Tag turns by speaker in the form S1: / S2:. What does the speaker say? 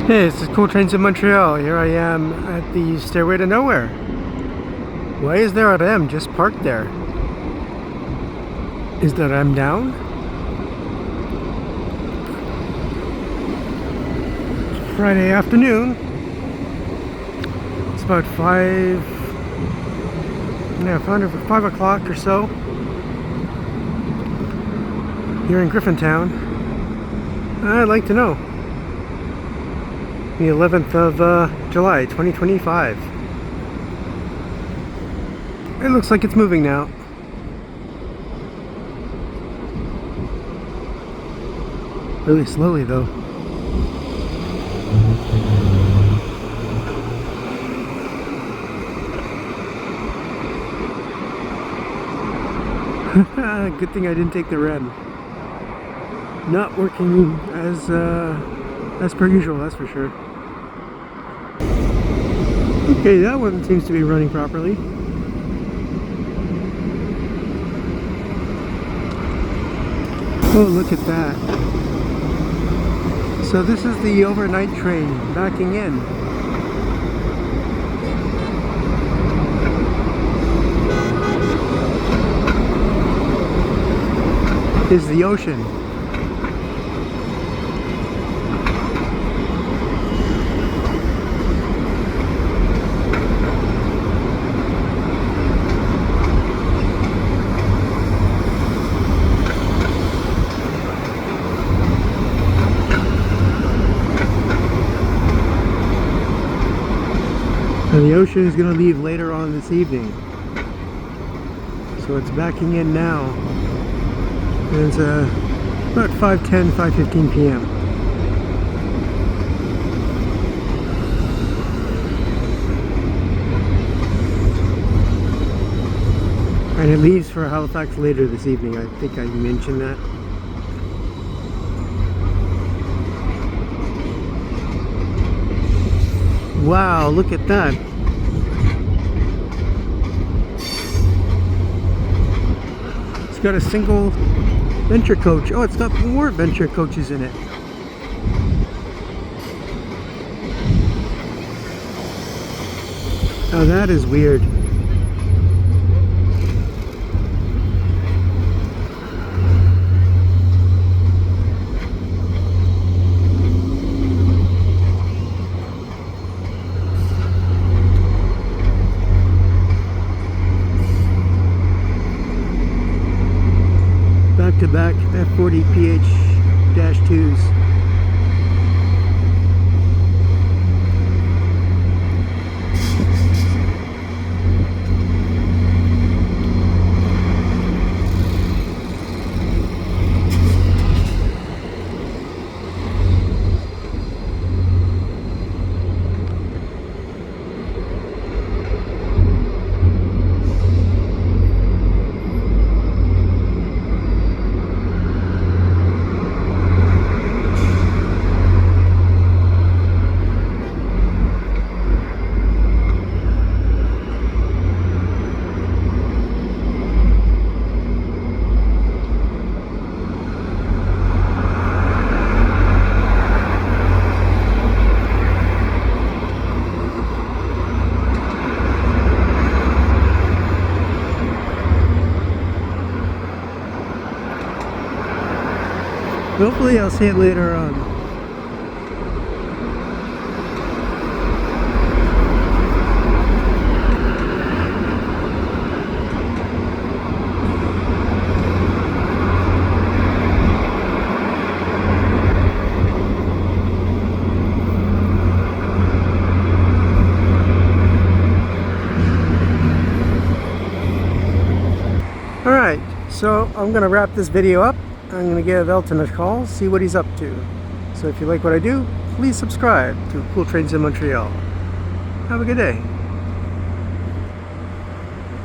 S1: Hey, it's the Cool Trains in Montreal. Here I am at the Stairway to Nowhere. Why is there a REM just parked there? Is the REM down? Friday afternoon. It's about 5 o'clock or so here in Griffentown. I'd like to know. The 11th of July 2025. It looks like it's moving now. Really slowly though. Good thing I didn't take the REM. Not working as per usual, that's for sure. Okay, that one seems to be running properly. Oh, look at that. So this is the overnight train backing in. Is the ocean. And the ocean is going to leave later on this evening. So it's backing in now. And it's about 5:10, 5:15 p.m. And it leaves for Halifax later this evening. I think I mentioned that. Wow, look at that. It's got a single venture coach. Oh, it's got more venture coaches in it. Oh, that is weird. Back-to-back F40 PH-2s. Hopefully I'll see it later on. Alright, so I'm going to wrap this video up. I'm going to give Elton a call, see what he's up to. So if you like what I do, please subscribe to Cool Trains in Montreal. Have a good day.